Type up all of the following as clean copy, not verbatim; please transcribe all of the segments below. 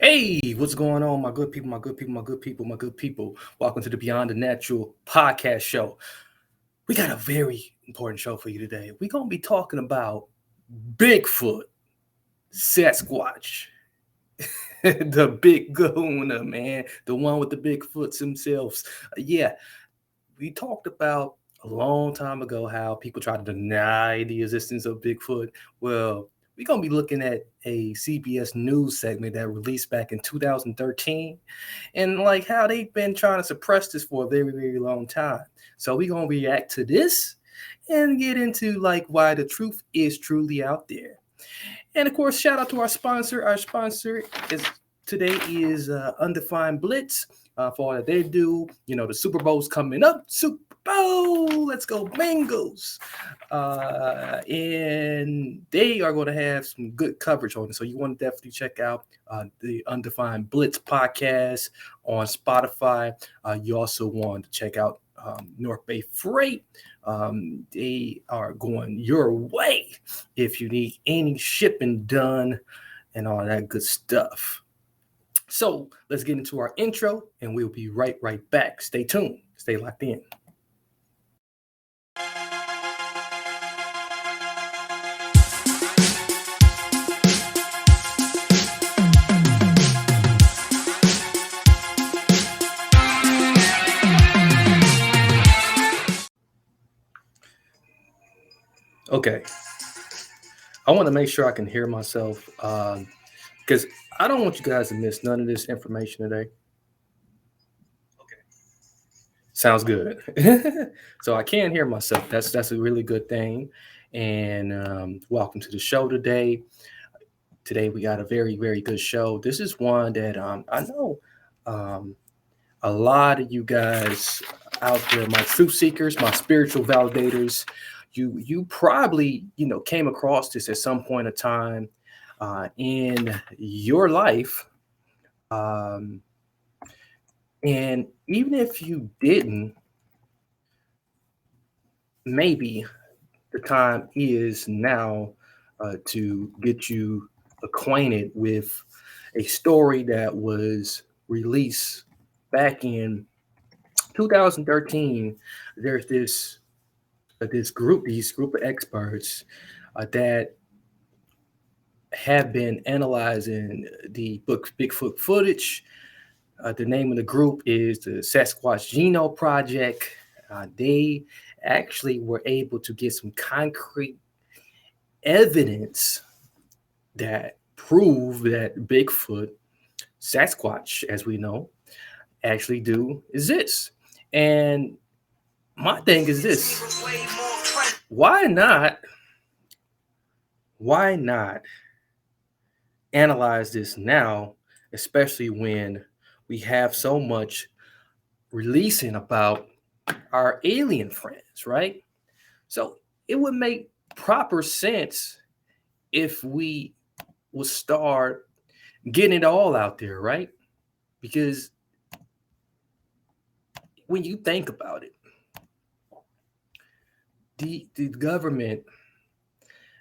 Hey, what's going on, my good people, my good people, my good people, my good people? Welcome to the Beyond the Natural podcast show. We got a very important show for you today. We're going to be talking about Bigfoot, Sasquatch, the big kahuna, man, the one with the Bigfoots themselves. Yeah, we talked about a long time ago how people try to deny the existence of Bigfoot. Well, we're going to be looking at a CBS News segment that released back in 2013 and like how they've been trying to suppress this for a very, very long time. So we're going to react to this and get into like why the truth is truly out there. And of course, shout out to our sponsor. Our sponsor is today is Undefined Blitz for all that they do. You know, the Super Bowl's coming up. Super Bowl, let's go Bengals. And they are going to have some good coverage on it. So you want to definitely check out the Undefined Blitz podcast on Spotify. You also want to check out North Bay Freight. They are going your way if you need any shipping done and all that good stuff. So let's get into our intro and we'll be right back. Stay tuned. Stay locked in. Okay. I want to make sure I can hear myself because I don't want you guys to miss none of this information today. Okay. Sounds good. So I can hear myself. That's a really good thing. And welcome to the show today. Today we got a very, very good show. This is one that I know a lot of you guys out there, my truth seekers, my spiritual validators, you probably came across this at some point of time in your life, and even if you didn't, maybe the time is now to get you acquainted with a story that was released back in 2013. There's this group of experts that have been analyzing the Bigfoot footage. The name of the group is the Sasquatch Genome Project. They actually were able to get some concrete evidence that prove that Bigfoot, Sasquatch, as we know, actually do exist. And my thing is this: why not analyze this now, especially when we have so much releasing about our alien friends, right? So it would make proper sense if we would start getting it all out there, right? Because when you think about it, the government,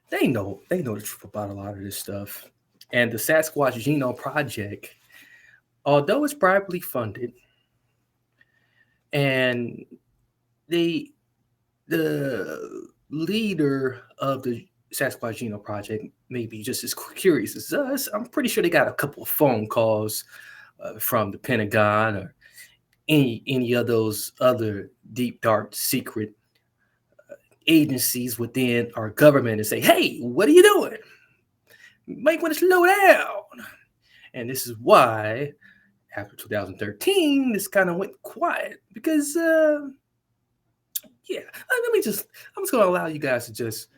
they know the truth about a lot of this stuff. And the Sasquatch Genome Project, although it's privately funded, and the leader of the Sasquatch Genome Project may be just as curious as us. I'm pretty sure they got a couple of phone calls from the Pentagon or any of those other deep, dark, secret agencies within our government and say, hey, what are you doing? You might want to slow down. And this is why after 2013, this kind of went quiet because, I'm just going to allow you guys to just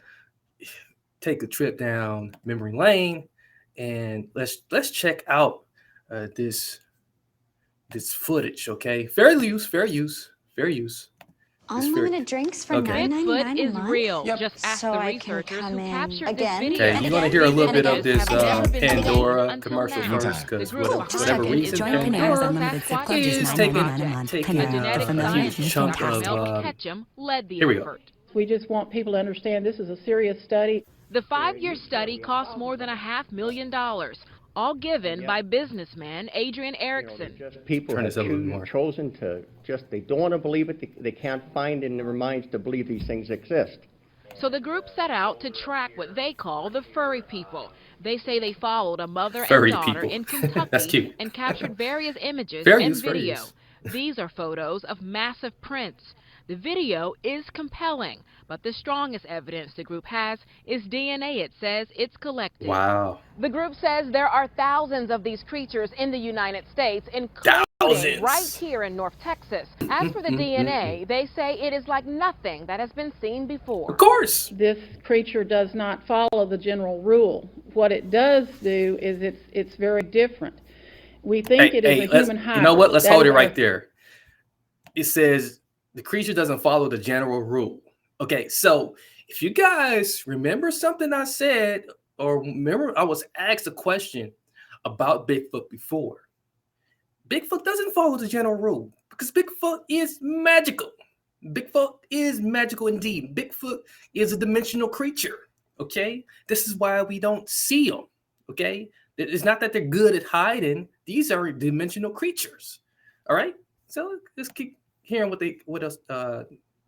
take a trip down memory lane and let's check out this footage, okay? Fair use. Unlimited drinks for Okay. $9.99 Bigfoot a is month? real. Yep. Just ask So the I can researchers come who in captured again? this video. Okay, you're gonna hear a little bit of this Pandora Until commercial now. first, because Cool. whatever reason, Join Pandora Unlimited Sip Club is just taking $9.99 a month. a Genetic familiar scientist chunk Dr. of. Melvin Ketchum led the Here we go. effort. We just want people to understand this is a serious study. The 5-year study cost more than $500,000. all given by businessman Adrian Erickson. Just people have chosen to they don't want to believe it. They can't find in their minds to believe these things exist. So the group set out to track what they call the furry people. They say they followed a mother and daughter in Kentucky and captured various images and video. These are photos of massive prints. The video is compelling, but the strongest evidence the group has is DNA it says it's collected. Wow. The group says there are thousands of these creatures in the United States, including right here in North Texas. As for the DNA, they say it is like nothing that has been seen before. Of course. This creature does not follow the general rule. What it does do is it's very different. We think it is a human hybrid. You know what? Let's hold it right there. It says the creature doesn't follow the general rule. Okay, so if you guys remember something I said, or remember I was asked a question about Bigfoot before. Bigfoot doesn't follow the general rule because Bigfoot is magical. Bigfoot is magical indeed. Bigfoot is a dimensional creature. Okay, this is why we don't see them. Okay, it's not that they're good at hiding. These are dimensional creatures. All right, so let's keep hearing what else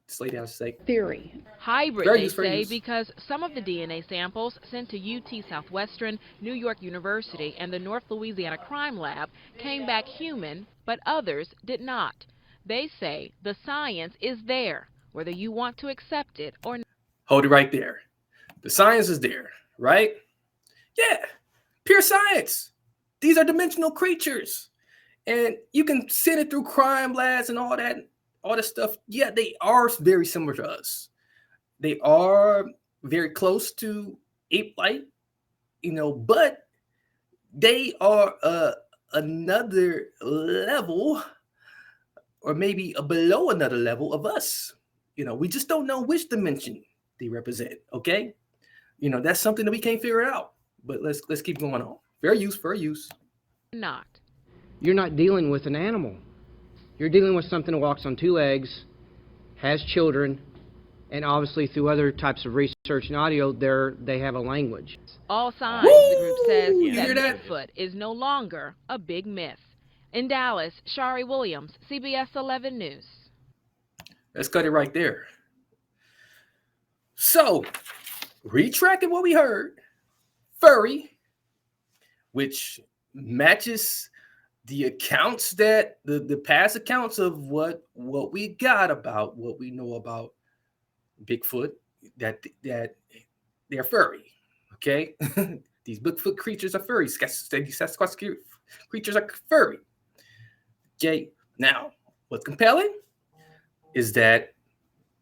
Slade has to say. Theory. Hybrid, they say, because some of the DNA samples sent to UT Southwestern, New York University, and the North Louisiana Crime Lab came back human, but others did not. They say the science is there, whether you want to accept it or not. Hold it right there. The science is there, right? Yeah, pure science. These are dimensional creatures. And you can send it through crime labs and all that stuff. Yeah, they are very similar to us. They are very close to ape-like, but they are another level, or maybe below another level of us. We just don't know which dimension they represent. Okay, that's something that we can't figure out. But let's keep going on. Fair use. Not. You're not dealing with an animal. You're dealing with something that walks on two legs, has children, and obviously through other types of research and audio, they have a language. All signs, the group says that Bigfoot is no longer a big myth. In Dallas, Shari Williams, CBS 11 News. Let's cut it right there. So, retracking what we heard, furry, which matches the accounts that the past accounts of what we got about what we know about Bigfoot, that they're furry. Okay, these Bigfoot creatures are furry. Sasquatch creatures are furry. Okay, now what's compelling is that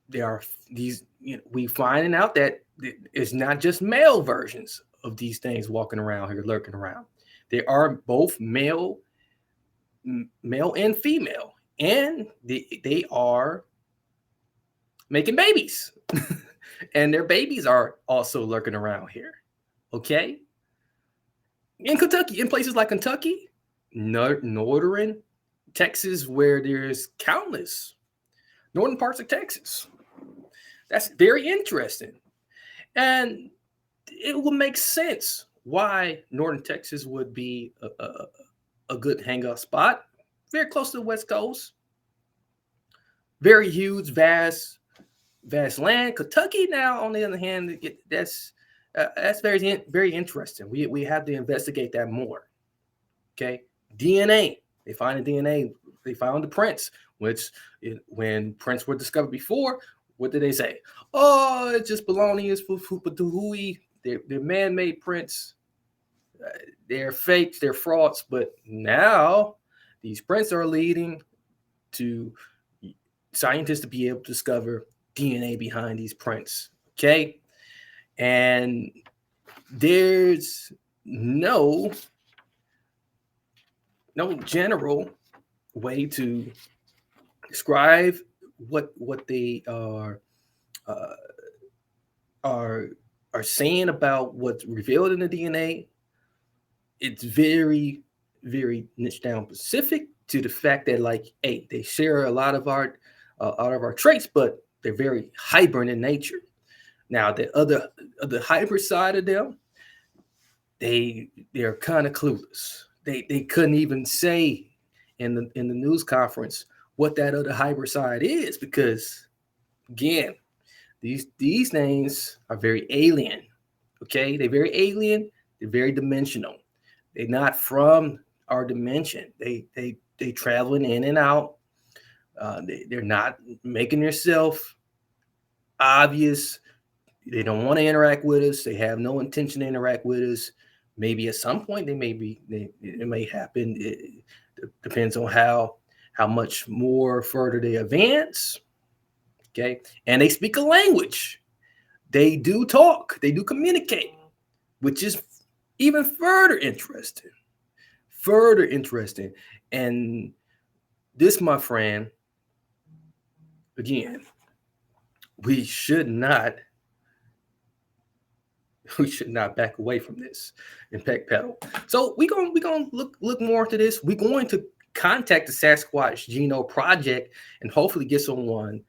there are these. We finding out that it's not just male versions of these things walking around here, lurking around. They are both male and female, and they are making babies. And their babies are also lurking around here. Okay, in Kentucky, in places like Kentucky, northern Texas, where there's countless northern parts of Texas. That's very interesting, and it will make sense why northern Texas would be a good hangout spot. Very close to the West Coast. Very huge, vast land. Kentucky now, on the other hand, that's very interesting. We have to investigate that more. Okay, DNA. They find the DNA. They found the prints, which when prints were discovered before, what did they say? Oh, it's just baloney. It's hooey. They're man-made prints. They're fakes. They're frauds. But now these prints are leading to scientists to be able to discover DNA behind these prints. Okay, and there's no general way to describe what they are saying about what's revealed in the DNA. It's very, very niche down specific to the fact that they share a lot of our traits, but they're very hybrid in nature. Now, the hybrid side of them, they're kind of clueless. They couldn't even say in the news conference what that other hybrid side is, because again, these names are very alien. Okay, they're very alien. They're very dimensional. They're not from our dimension. They traveling in and out. They're not making themselves obvious. They don't want to interact with us. They have no intention to interact with us. Maybe at some point it may happen. It depends on how much more further they advance. Okay, and they speak a language. They do talk. They do communicate, which is even further interesting. And this, my friend, again, we should not back away from this and backpedal. So we're gonna look more into this. We're going to contact the Sasquatch Genome Project and hopefully get someone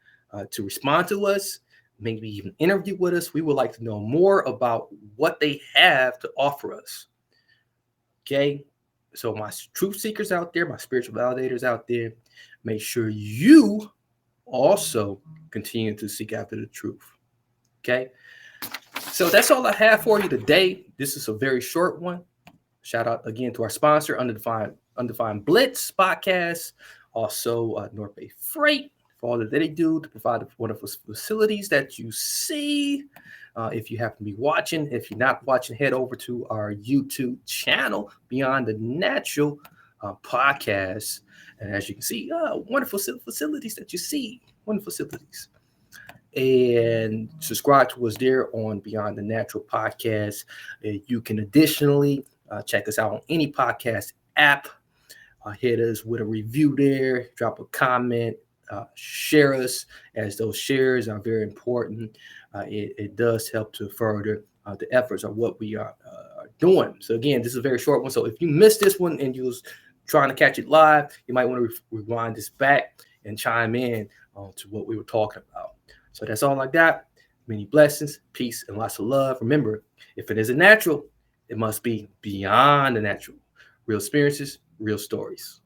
to respond to us, maybe even interview with us. We would like to know more about what they have to offer us. Okay, so my truth seekers out there, my spiritual validators out there, make sure you also continue to seek after the truth. Okay, so that's all I have for you today. This is a very short one. Shout out again to our sponsor, Undefined Blitz podcast, also North Bay Freight, for all that they do to provide the wonderful facilities that you see. If you happen to be watching, if you're not watching, head over to our YouTube channel, Beyond the Natural podcast. And as you can see, wonderful facilities that you see, wonderful facilities. And subscribe to us there on Beyond the Natural podcast. You can additionally check us out on any podcast app. Hit us with a review there, drop a comment, share us, as those shares are very important. It does help to further the efforts of what we are doing. So again, this is a very short one. So if you missed this one and you was trying to catch it live, you might want to rewind this back and chime in to what we were talking about. So that's all I got. Many blessings, peace, and lots of love. Remember, if it isn't natural, it must be beyond the natural. Real experiences, real stories.